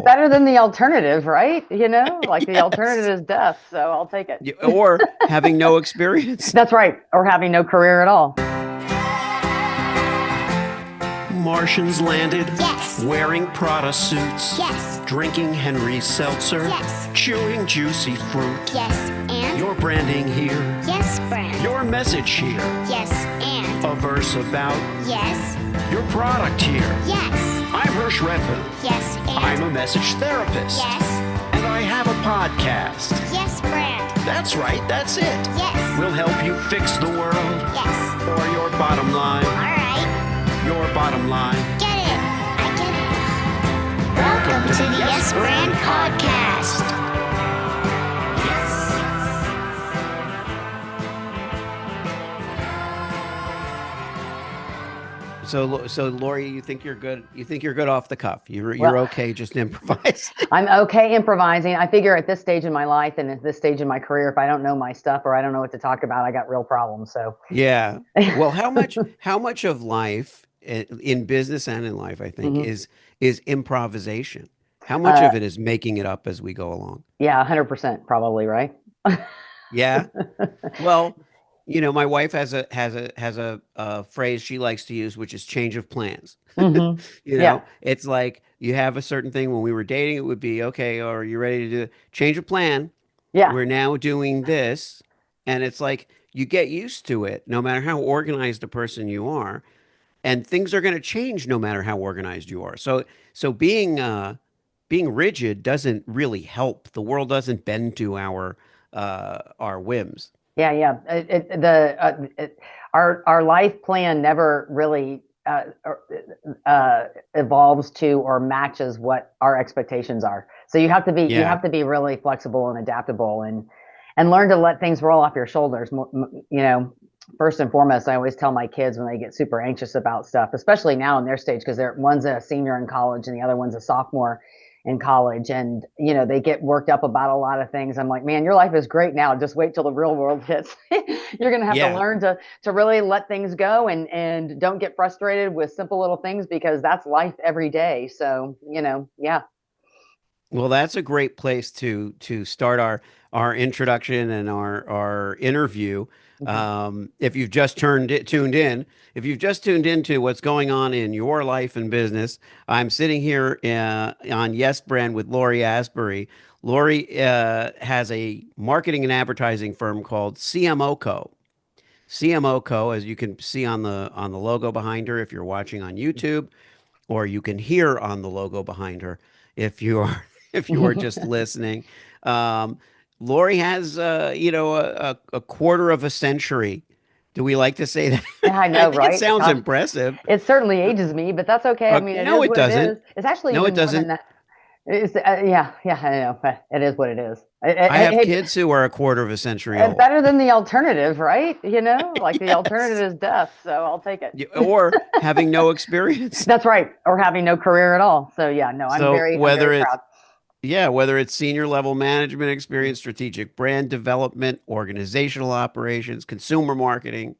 better than the alternative, right? Like the alternative is death. So I'll take it. Or having no experience. That's right. Or having no career at all. Martians landed. Yes. Wearing Prada suits. Yes. Drinking Henry Seltzer. Yes. Chewing juicy fruit. Yes, and? Your branding here. Yes, brand. Your message here. Yes, and? A verse about Yes. your product here. Yes. I'm Hersh Rephun. Yes, and? I'm a message therapist. Yes. And I have a podcast. Yes, brand. That's right, that's it. Yes. We'll help you fix the world. Yes. Or your bottom line. All right. Your bottom line. Get it. I get it. Welcome to the Yes Brand Podcast. Yes. So Lori, you think you're good? You think you're good off the cuff? You're okay, just improvise. I'm okay improvising. I figure at this stage in my life and at this stage in my career, if I don't know my stuff or I don't know what to talk about, I got real problems. So yeah. Well, how much of life in business and in life, I think, is improvisation? How much of it is making it up as we go along? Yeah, 100% probably, right? Yeah. Well, my wife has a phrase she likes to use, which is change of plans. Yeah. It's like you have a certain thing. When we were dating, it would be, okay, are you ready to do change of plan? Yeah. We're now doing this. And it's like you get used to it, no matter how organized a person you are. And things are going to change no matter how organized you are. So being rigid doesn't really help. The world doesn't bend to our whims. Yeah. Our life plan never really evolves to or matches what our expectations are. So you have to be really flexible and adaptable and learn to let things roll off your shoulders. First and foremost, I always tell my kids when they get super anxious about stuff, especially now in their stage, because one's a senior in college and the other one's a sophomore in college, and they get worked up about a lot of things. I'm like, man, your life is great now. Just wait till the real world hits. You're gonna have to learn to really let things go and don't get frustrated with simple little things, because that's life every day. So yeah. Well, that's a great place to start our introduction and our interview. If you've just tuned in, if you've just tuned into what's going on in your life and business, I'm sitting here on Yes Brand with Lori Asbury. Lori has a marketing and advertising firm called CMO Co. CMO Co, as you can see on the logo behind her if you're watching on YouTube, or you can hear on the logo behind her if you are if you are just listening. Lori has a quarter of a century. Do we like to say that? Yeah, I know, I think right? it sounds impressive. It certainly ages me, but that's okay. I mean, No, it doesn't. It is. It's actually No, even it more doesn't. than that. It's, yeah, I know, but it is what it is. I have kids who are a quarter of a century old. Better than the alternative, right? Like the Yes. alternative is death, so I'll take it. Or having no experience. That's right, or having no career at all. So yeah, no, I'm very proud. Yeah, whether it's senior level management experience, strategic brand development, organizational operations, consumer marketing,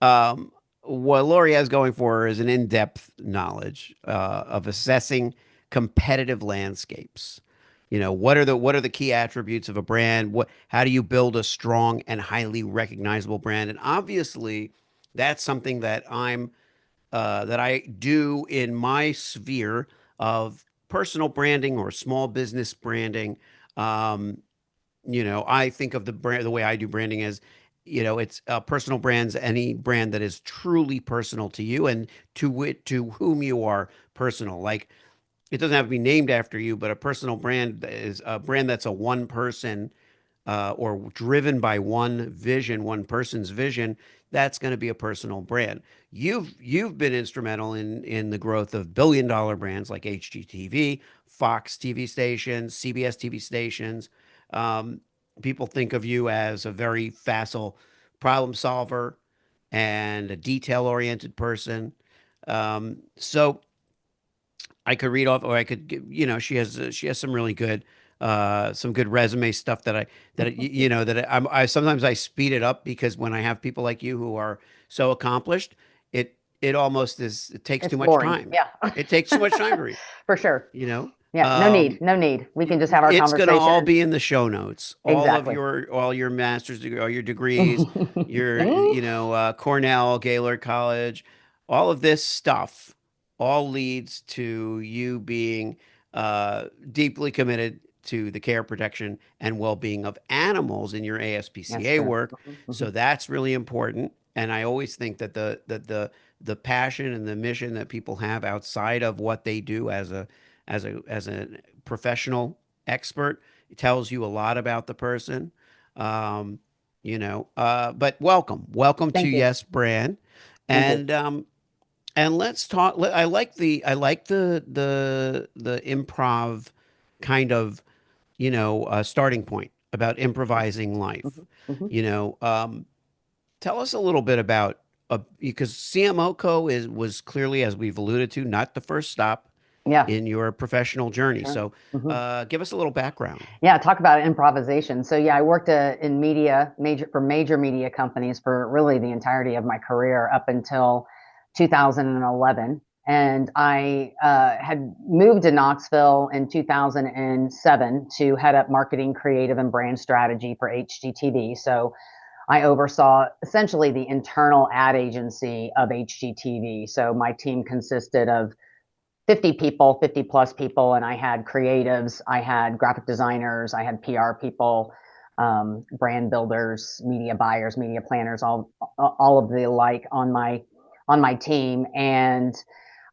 what Lori has going for her is an in-depth knowledge of assessing competitive landscapes. What are the key attributes of a brand? How do you build a strong and highly recognizable brand? And obviously, that's something that I do in my sphere of personal branding or small business branding. I think of the way I do branding as, it's personal brands, any brand that is truly personal to you and to whom you are personal. Like, it doesn't have to be named after you, but a personal brand is a brand that's a one person or driven by one vision, one person's vision. That's going to be a personal brand. You've been instrumental in the growth of billion-dollar brands like HGTV, Fox TV stations, CBS TV stations. People think of you as a very facile problem solver and a detail-oriented person. So I could read off, or I could, she has some really good, some good resume stuff that I sometimes I speed it up, because when I have people like you who are so accomplished, it takes It's too much boring. time. Yeah. It takes too much time to read, For sure. Yeah, no need, no need. We can just have our It's going to all conversation. be in the show notes. Exactly. All your master's degree, all your degrees, your Cornell, Gaylord College, all of this stuff, all leads to you being deeply committed to the care, protection, and well-being of animals in your That's ASPCA true. work. Mhm. So that's really important. And I always think that the passion and the mission that people have outside of what they do as a professional expert. It tells you a lot about the person. Um, but welcome to Thank you. Yes Brand, Thank you. and let's talk. I like the improv kind of starting point about improvising life. Mhm. Mhm. You know, tell us a little bit about because CMO Co was clearly, as we've alluded to, not the first stop Yeah. in your professional journey. Sure. So, Mhm. give us a little background. Yeah, talk about improvisation. So yeah, I worked in media, major media companies for really the entirety of my career up until 2011. And I had moved to Knoxville in 2007 to head up marketing, creative, and brand strategy for HGTV. So I oversaw essentially the internal ad agency of HGTV. So my team consisted of 50 people, 50 plus people, and I had creatives, I had graphic designers, I had PR people, brand builders, media buyers, media planners, all of the like on my team. And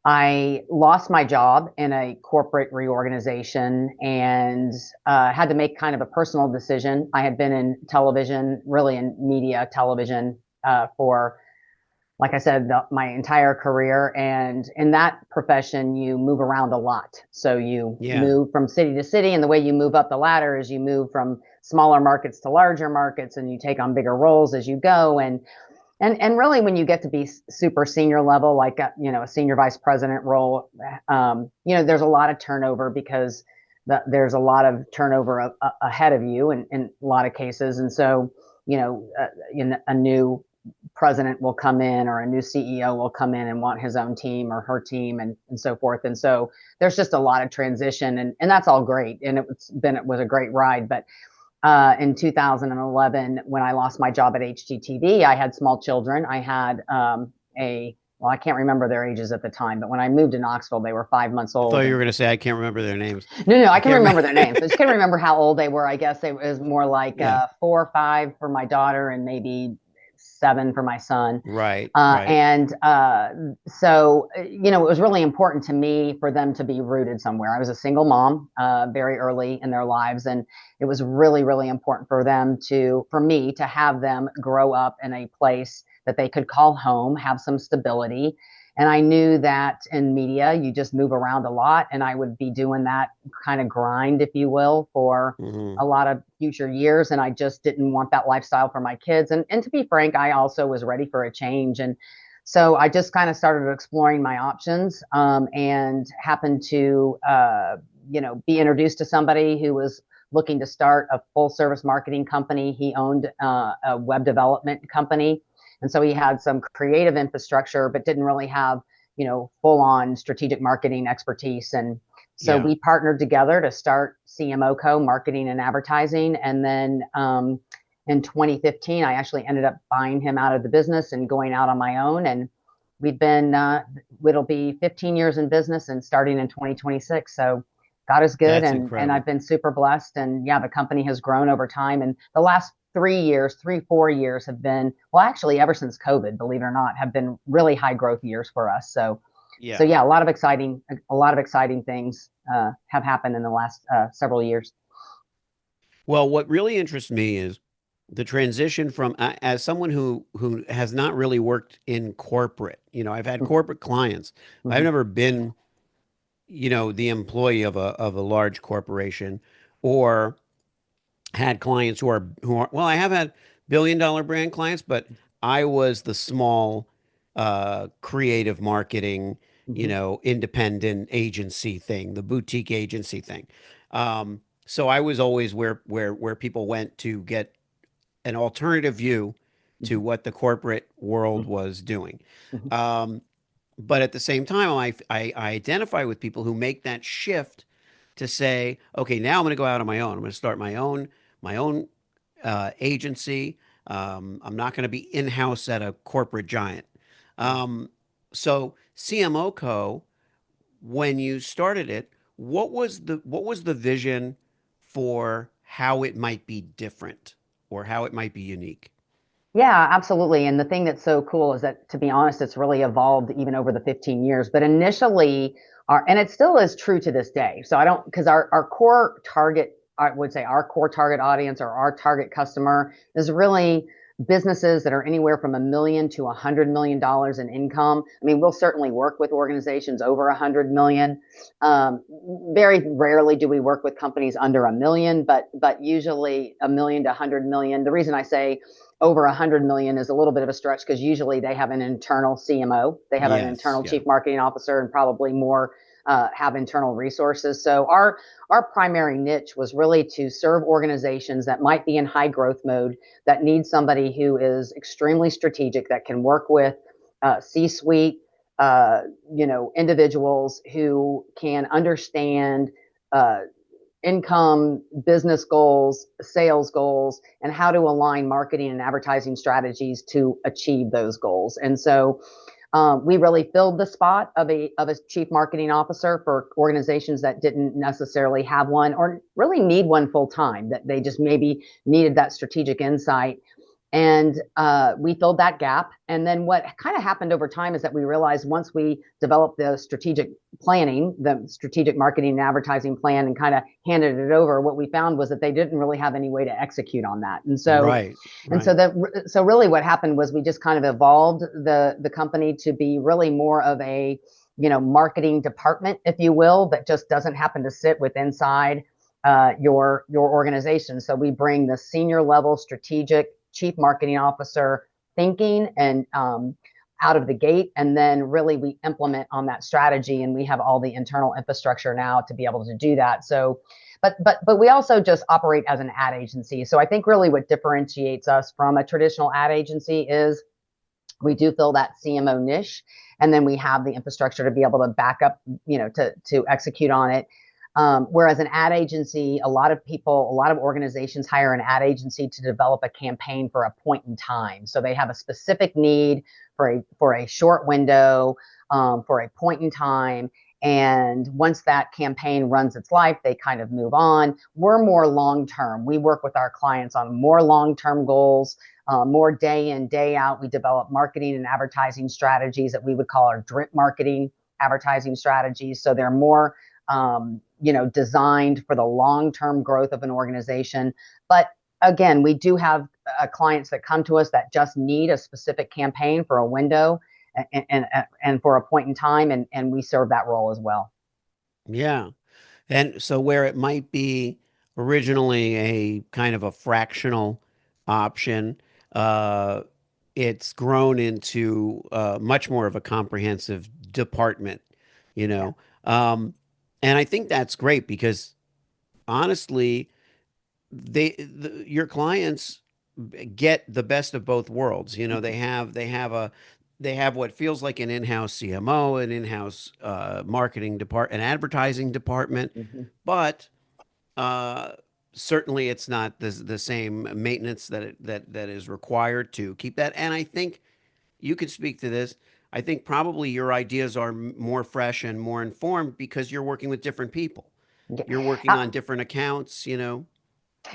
I lost my job in a corporate reorganization and had to make kind of a personal decision. I had been in television, really in media television, for like I said, my entire career. And in that profession, you move around a lot. So you Yeah. move from city to city, and the way you move up the ladder is you move from smaller markets to larger markets, and you take on bigger roles as you go. And really, when you get to be super senior level, like a senior vice president role, there's a lot of turnover because there's a lot of turnover ahead of you in a lot of cases. And so, in a new president will come in or a new CEO will come in and want his own team or her team and so forth. And so there's just a lot of transition and that's all great. And it was a great ride. But in 2011, when I lost my job at HGTV, I had small children. I had I can't remember their ages at the time, but when I moved to Knoxville, they were 5 months I thought old. you were And going to say I can't remember their names. no, I I can can't remember remember. their names. I just can't remember how old they were. I guess it was more like Yeah. 4 or 5 for my daughter and maybe 7 for my son. Right. Right. It was really important to me for them to be rooted somewhere. I was a single mom very early in their lives, and it was really, really important for me to have them grow up in a place that they could call home, have some stability. And I knew that in media, you just move around a lot, and I would be doing that kind of grind, if you will, for Hmm. a lot of future years. And I just didn't want that lifestyle for my kids. And to be frank, I also was ready for a change. And so I just kind of started exploring my options and happened to, be introduced to somebody who was looking to start a full service marketing company. He owned a web development company. And so he had some creative infrastructure, but didn't really have, full on strategic marketing expertise. And so Yeah. we partnered together to start CMO Co, marketing and advertising. And then in 2015, I actually ended up buying him out of the business and going out on my own. And we've been, it'll be 15 years in business and starting in 2026. So God is good. That's And I've incredible. been super blessed. And yeah, the company has grown over time. And the last 3 years, 4 years have been, well, actually, ever since COVID, believe it or not, have been really high growth years for us. So Yeah. yeah, a lot of exciting things have happened in the last several years. Well, what really interests me is the transition from as someone who has not really worked in corporate. I've had Mhm. corporate clients. I've Mhm. never been, the employee of a large corporation or had clients who are well, I have had billion-dollar brand clients, but I was the small creative marketing, Mhm. independent agency thing, the boutique agency thing. So I was always where people went to get an alternative view to Mhm. what the corporate world Mhm. was doing. Mhm. Um, but at the same time, I identify with people who make that shift to say, okay, now I'm going to go out on my own. I'm going to start my own agency. I'm not going to be in-house at a corporate giant. Um, so CMO Co, when you started it, what was the vision for how it might be different or how it might be unique? Yeah, absolutely. And the thing that's so cool is that, to be honest, it's really evolved even over the 15 years. But initially, and it still is true to this day. So I don't, because our core target, I would say our core target audience or our target customer is really businesses that are anywhere from $1 million to $100 million in income. I mean, we'll certainly work with organizations over 100 million. Um, Very rarely do we work with companies under a million, but usually 1 million to 100 million. The reason I say over 100 million is a little bit of a stretch because usually they have an internal CMO, they have an Yes, internal yeah. chief marketing officer, and probably more have internal resources. So our primary niche was really to serve organizations that might be in high growth mode, that need somebody who is extremely strategic, that can work with C-suite, individuals who can understand uh, income, business goals, sales goals, and how to align marketing and advertising strategies to achieve those goals. And so we really filled the spot of a chief marketing officer for organizations that didn't necessarily have one or really need one full time, that they just maybe needed that strategic insight. And we filled that gap. And then what kind of happened over time is that we realized once we developed the strategic planning, the strategic marketing and advertising plan, and kind of handed it over, what we found was that they didn't really have any way to execute on that. And so Right, and so right. that so really what happened was we just kind of evolved the company to be really more of a marketing department, if you will, that just doesn't happen to sit with inside your organization. So we bring the senior level strategic chief marketing officer thinking and out of the gate, and then really we implement on that strategy, and we have all the internal infrastructure now to be able to do that. So but we also just operate as an ad agency. So I think really what differentiates us from a traditional ad agency is we do fill that CMO niche, and then we have the infrastructure to be able to back up, to execute on it. Whereas an ad agency, a lot of organizations hire an ad agency to develop a campaign for a point in time. So they have a specific need for a short window, for a point in time. And once that campaign runs its life, they kind of move on. We're more long term. We work with our clients on more long term goals, more day in, day out. We develop marketing and advertising strategies that we would call our drip marketing advertising strategies. So they're more designed for the long-term growth of an organization. But again, we do have clients that come to us that just need a specific campaign for a window and for a point in time, and we serve that role as well. Yeah. And so where it might be originally a kind of a fractional option, uh, it's grown into much more of a comprehensive department, you Yeah. know. Um, and I think that's great because honestly, your clients get the best of both worlds. You know, they have what feels like an in-house CMO, an in-house marketing department, an advertising department, Mhm. but uh, certainly it's not the same maintenance that is required to keep that. And I think you can speak to this. I think probably your ideas are more fresh and more informed because you're working with different people. You're working Yeah. on different accounts, you know.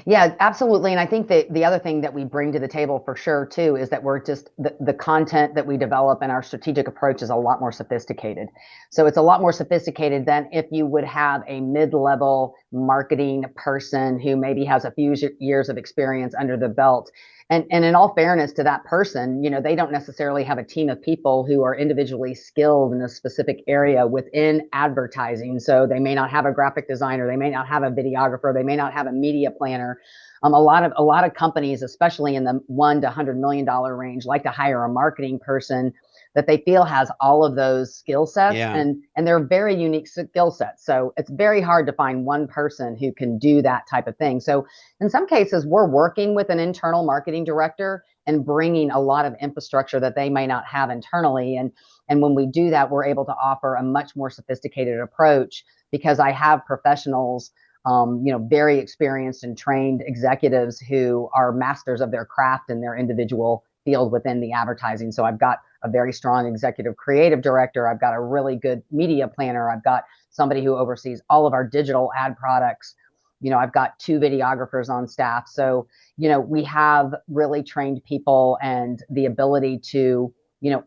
Yeah, absolutely. And I think that the other thing that we bring to the table for sure too is that we're just the content that we develop and our strategic approach is a lot more sophisticated. So it's a lot more sophisticated than if you would have a mid-level marketing person who maybe has a few years of experience under the belt. And in all fairness to that person, they don't necessarily have a team of people who are individually skilled in a specific area within advertising. So they may not have a graphic designer, they may not have a videographer, they may not have a media planner. A lot of companies, especially in the $1 to $100 million range, like to hire a marketing person that they feel has all of those skill sets, Yeah. and they're very unique skill sets. So it's very hard to find one person who can do that type of thing. So in some cases, we're working with an internal marketing director and bringing a lot of infrastructure that they may not have internally. And when we do that, we're able to offer a much more sophisticated approach because I have professionals, very experienced and trained executives who are masters of their craft in their individual field within the advertising. So I've got a very strong executive creative director. I've got a really good media planner. I've got somebody who oversees all of our digital ad products. I've got 2 videographers on staff. So, we have really trained people and the ability to,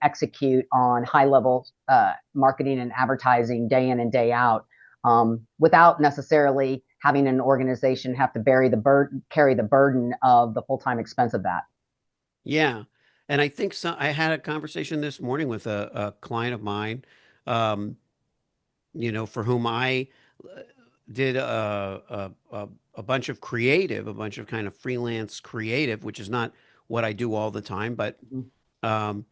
execute on high level marketing and advertising day in and day out, without necessarily having an organization have to carry the burden of the full-time expense of that. Yeah. And I think I had a conversation this morning with a client of mine, um, for whom I did a bunch of creative, a bunch of kind of freelance creative, which is not what I do all the time, um,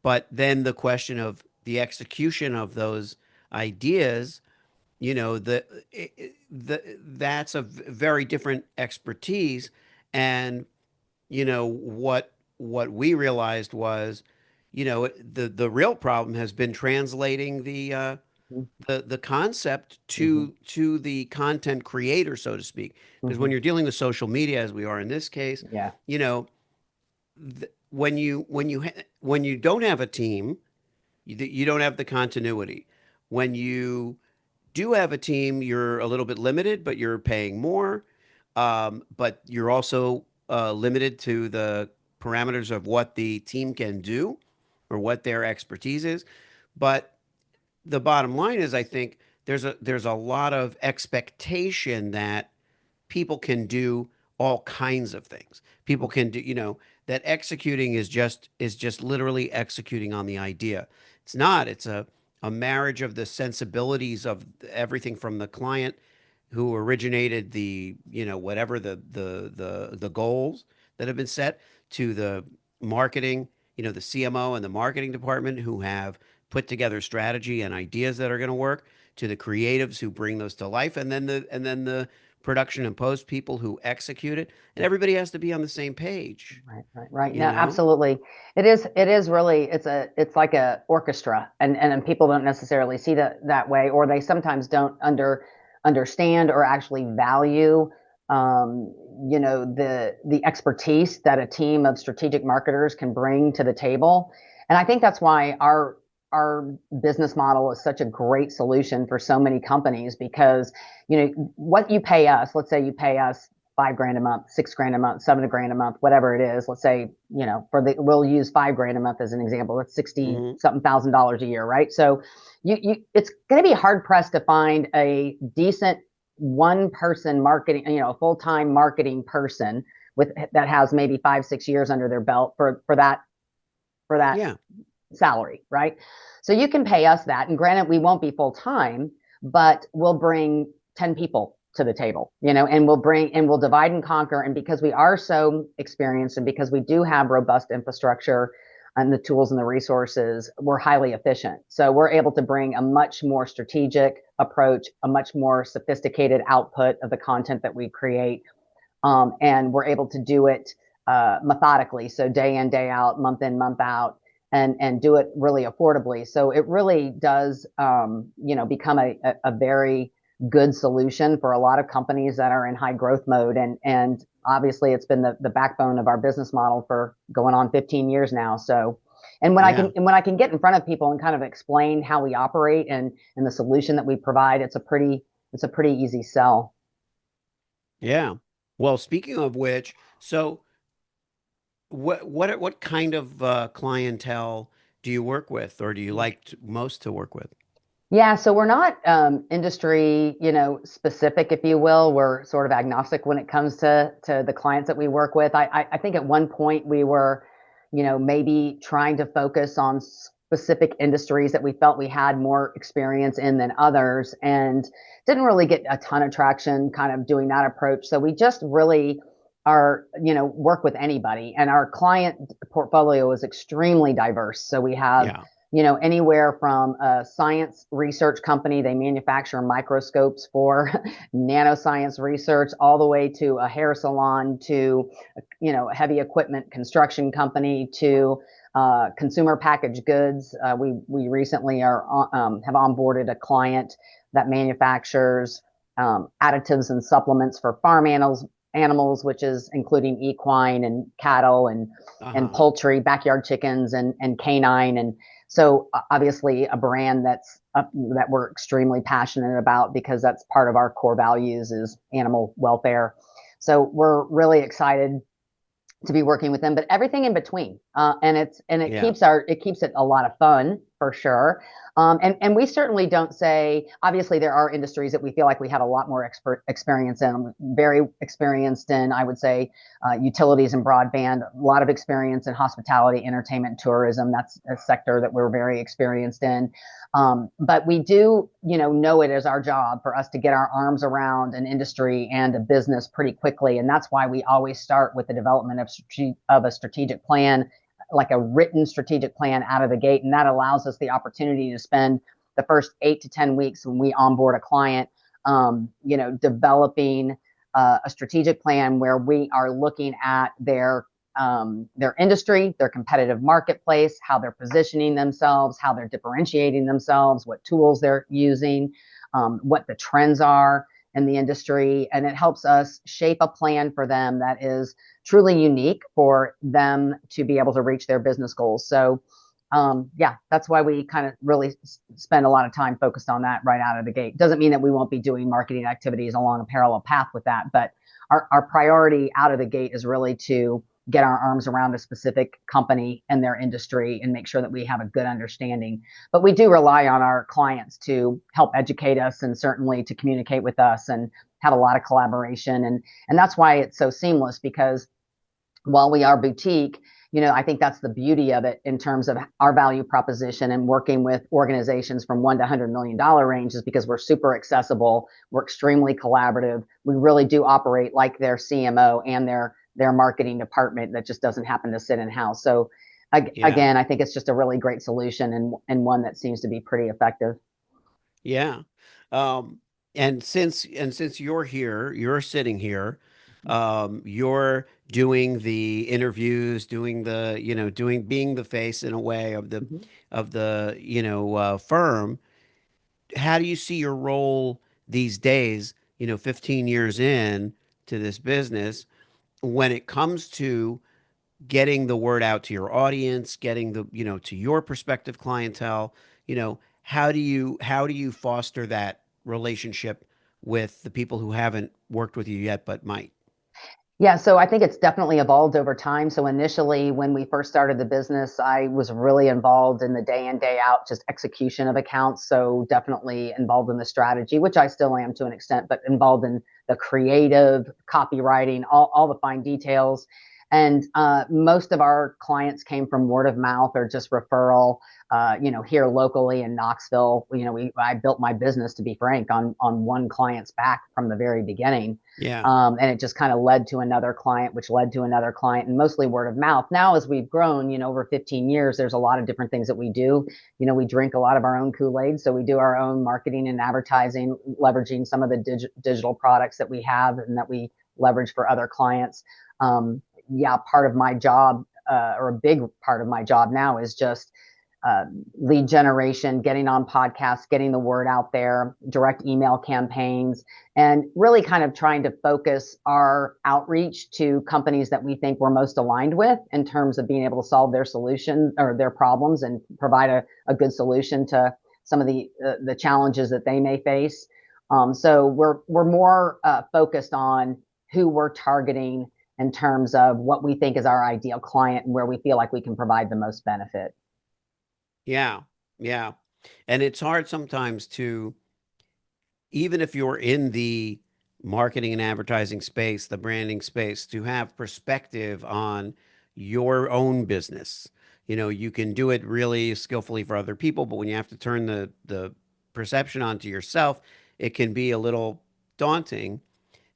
but then the question of the execution of those ideas, that's a very different expertise. And what we realized was, the real problem has been translating the concept Mm-hmm. to the content creator, so to speak. Because Mm-hmm. when you're dealing with social media, as we are in this case, Yeah. you know, when you don't have a team, you don't have the continuity. When you do have a team, you're a little bit limited, but you're paying more. But you're also limited to the parameters of what the team can do or what their expertise is. But the bottom line is, I think there's a lot of expectation that people can do all kinds of things. People can do, that executing is just literally executing on the idea. It's not. It's a marriage of the sensibilities of everything from the client who originated whatever the goals that have been set, to the marketing, the CMO and the marketing department who have put together strategy and ideas that are going to work, to the creatives who bring those to life, and then the production and post people who execute it, and everybody has to be on the same page. Right. you No, know absolutely. It is really, it's like a orchestra, and people don't necessarily see that way, or they sometimes don't understand or actually value, the expertise that a team of strategic marketers can bring to the table. And I think that's why our business model is such a great solution for so many companies, because what you pay us, let's say you pay us $5,000 a month, $6,000 a month, $7,000 a month, whatever it is. Let's say, we'll use $5,000 a month as an example. That's 60 hmm something $1,000 a year, right? So it's going to be hard pressed to find a decent one person marketing, a full-time marketing person that has maybe 5, 6 years under their belt for that yeah, salary, right? So you can pay us that. And granted, we won't be full time, but we'll bring 10 people to the table, and we'll divide and conquer. And because we are so experienced, and because we do have robust infrastructure and the tools and the resources, we're highly efficient. So we're able to bring a much more strategic approach, a much more sophisticated output of the content that we create. And we're able to do it methodically. So day in, day out, month in, month out, and do it really affordably. So it really does, become a very good solution for a lot of companies that are in high growth mode. And obviously it's been the backbone of our business model for going on 15 years now. So, and yeah, when I can get in front of people and kind of explain how we operate and the solution that we provide, it's a pretty easy sell. yeah. Well, speaking of which, so what kind of clientele do you work with, or do you like most to work with? Yeah, so we're not industry, specific, if you will. We're sort of agnostic when it comes to the clients that we work with. I think at one point we were, maybe trying to focus on specific industries that we felt we had more experience in than others, and didn't really get a ton of traction kind of doing that approach. So we just really are, work with anybody, and our client portfolio is extremely diverse. So we have Yeah. anywhere from a science research company, they manufacture microscopes for nanoscience research, all the way to a hair salon, to, a heavy equipment construction company, to consumer packaged goods. We recently have onboarded a client that manufactures additives and supplements for farm animals, which is including equine and cattle and Uh-huh. poultry, backyard chickens and canine. And so obviously a brand that we're extremely passionate about, because that's part of our core values is animal welfare. So we're really excited to be working with them, but everything in between. It Yeah. keeps it a lot of fun for sure. And we certainly don't say, obviously there are industries that we feel like we have a lot more experience in. I'm very experienced in, I would say, utilities and broadband, a lot of experience in hospitality, entertainment, tourism. That's a sector that we're very experienced in. But we do, know it as our job for us to get our arms around an industry and a business pretty quickly. And that's why we always start with the development of a strategic plan, like a written strategic plan out of the gate. And that allows us the opportunity to spend the first 8 to 10 weeks when we onboard a client, developing a strategic plan where we are looking at their industry, their competitive marketplace, how they're positioning themselves, how they're differentiating themselves, what tools they're using, what the trends are in the industry. And it helps us shape a plan for them that is truly unique for them to be able to reach their business goals. So yeah, that's why we kind of really spend a lot of time focused on that right out of the gate. Doesn't mean that we won't be doing marketing activities along a parallel path with that, but our priority out of the gate is really to get our arms around a specific company and their industry and make sure that we have a good understanding. But we do rely on our clients to help educate us and certainly to communicate with us and have a lot of collaboration. And that's why it's so seamless, because while we are boutique, I think that's the beauty of it in terms of our value proposition and working with organizations from $1 to $100 million range, is because we're super accessible. We're extremely collaborative. We really do operate like their CMO and their marketing department that just doesn't happen to sit in house. So Yeah. again, I think it's just a really great solution and one that seems to be pretty effective. Yeah. Um, and since you're sitting here, you're doing the interviews, doing the, being the face in a way of the Mhm. firm. How do you see your role these days, 15 years in to this business, when it comes to getting the word out to your audience, getting the, to your prospective clientele, how do you foster that relationship with the people who haven't worked with you yet but might? Yeah, so I think it's definitely evolved over time. So initially, when we first started the business, I was really involved in the day in, day out, just execution of accounts. So definitely involved in the strategy, which I still am to an extent, but involved in the creative, copywriting, all the fine details. And most of our clients came from word of mouth or just referral. Here locally in Knoxville, I built my business, to be frank, on one client's back from the very beginning. Yeah. And it just kind of led to another client, which led to another client, and mostly word of mouth. Now, as we've grown, over 15 years, there's a lot of different things that we do. We drink a lot of our own Kool-Aid. So we do our own marketing and advertising, leveraging some of the digital products that we have and that we leverage for other clients. Yeah, part of my job, or a big part of my job now, is just lead generation, getting on podcasts, getting the word out there, direct email campaigns, and really kind of trying to focus our outreach to companies that we think we're most aligned with in terms of being able to solve their solution or their problems and provide a good solution to some of the challenges that they may face. So we're more focused on who we're targeting in terms of what we think is our ideal client and where we feel like we can provide the most benefit. Yeah. Yeah. And it's hard sometimes to, even if you're in the marketing and advertising space, the branding space, to have perspective on your own business. You can do it really skillfully for other people, but when you have to turn the perception onto yourself, it can be a little daunting.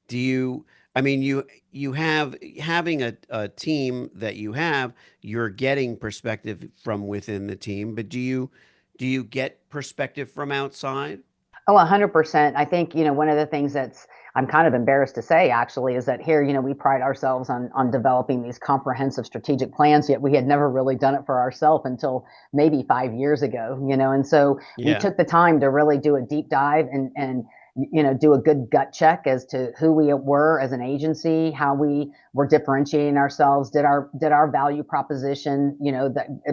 Do you, I mean, you have having a team that you have, you're getting perspective from within the team, but do you get perspective from outside? Oh, 100%. I think, one of the things that's I'm kind of embarrassed to say actually is that here, we pride ourselves on developing these comprehensive strategic plans, yet we had never really done it for ourselves until maybe 5 years ago, and so we took the time to really do a deep dive and do a good gut check as to who we were as an agency, how we were differentiating ourselves, did our value proposition,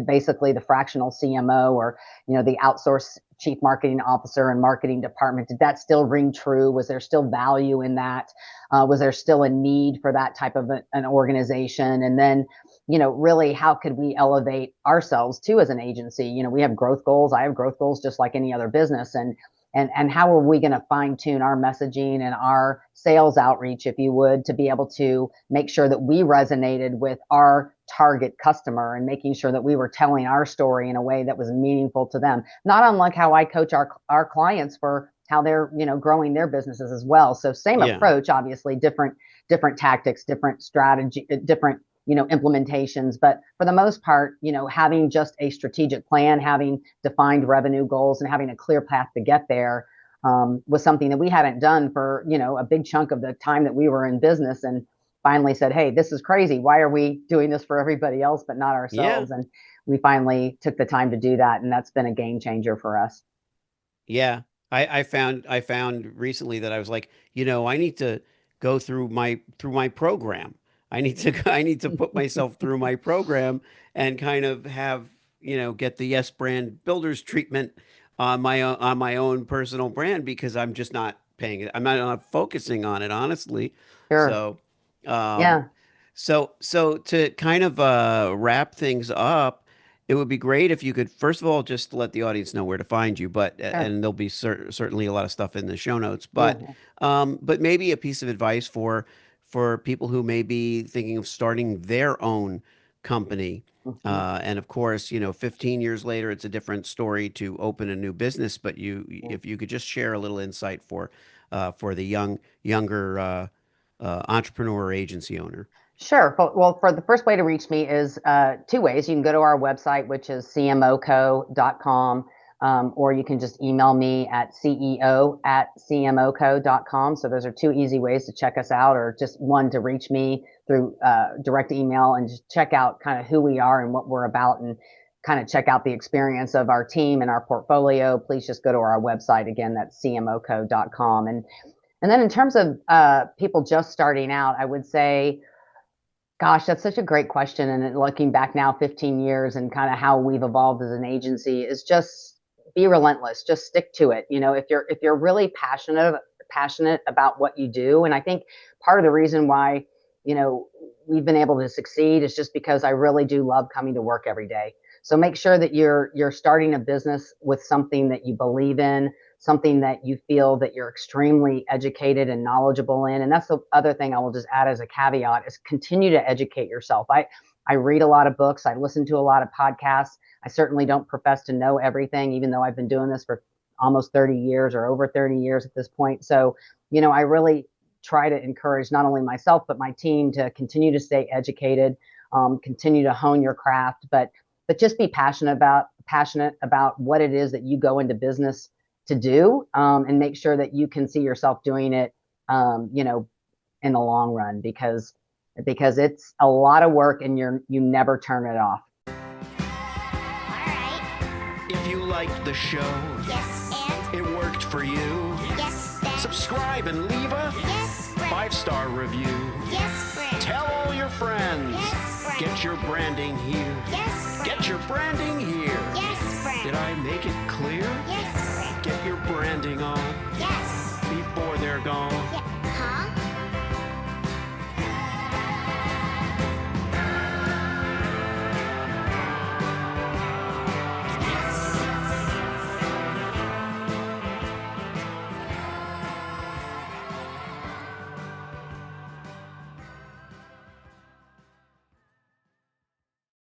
basically the fractional CMO or, the outsourced chief marketing officer and marketing department, did that still ring true? Was there still value in that? Was there still a need for that type of an organization? And then, really, how could we elevate ourselves too as an agency? We have growth goals. I have growth goals just like any other business. And how are we going to fine tune our messaging and our sales outreach, if you would, to be able to make sure that we resonated with our target customer and making sure that we were telling our story in a way that was meaningful to them, not unlike how I coach our clients for how they're, growing their businesses as well. So same approach, obviously different tactics, different strategy, different implementations. But for the most part, having just a strategic plan, having defined revenue goals and having a clear path to get there was something that we hadn't done for, a big chunk of the time that we were in business, and finally said, hey, this is crazy. Why are we doing this for everybody else, but not ourselves? And we finally took the time to do that. And that's been a game changer for us. Yeah. I found recently that I was like, I need to go through my program. I need to put myself through my program and kind of have, get the Yes Brand Builders treatment on my own personal brand, because I'm just not paying it. I'm not focusing on it, honestly. Sure. So, Yeah. So to kind of wrap things up, it would be great if you could, first of all, just let the audience know where to find you, but Sure. and there'll be certainly a lot of stuff in the show notes, Yeah. but maybe a piece of advice for people who may be thinking of starting their own company. And of course, 15 years later, it's a different story to open a new business. But if you could just share a little insight for the younger entrepreneur or agency owner. Sure. Well, for the first way to reach me is two ways. You can go to our website, which is cmoco.com, or you can just email me at ceo@cmoco.com. So those are two easy ways to check us out, or just one to reach me through direct email and just check out kind of who we are and what we're about, and kind of check out the experience of our team and our portfolio. Please just go to our website. Again, that's cmoco.com. And then in terms of people just starting out, I would say, gosh, that's such a great question. And looking back now 15 years and kind of how we've evolved as an agency is just be relentless, just stick to it. If you're really passionate about what you do. And I think part of the reason why, we've been able to succeed is just because I really do love coming to work every day. So make sure that you're starting a business with something that you believe in, something that you feel that you're extremely educated and knowledgeable in. And that's the other thing I will just add as a caveat is continue to educate yourself. I read a lot of books. I listen to a lot of podcasts. I certainly don't profess to know everything, even though I've been doing this for almost 30 years or over 30 years at this point. So, I really try to encourage not only myself, but my team to continue to stay educated, continue to hone your craft, but just be passionate about what it is that you go into business to do, and make sure that you can see yourself doing it, in the long run, because it's a lot of work and you never turn it off. All right. If you liked the show, Yes, and it worked for you, yes, then subscribe and leave a yes, friend. 5-star review. Yes, friend. Tell all your friends. Yes, friend. Get your branding here. Yes, friend. Get your branding here. Yes, friend. Did I make it clear? Yes, friend. Get your branding on Yes. before they're gone. Yes.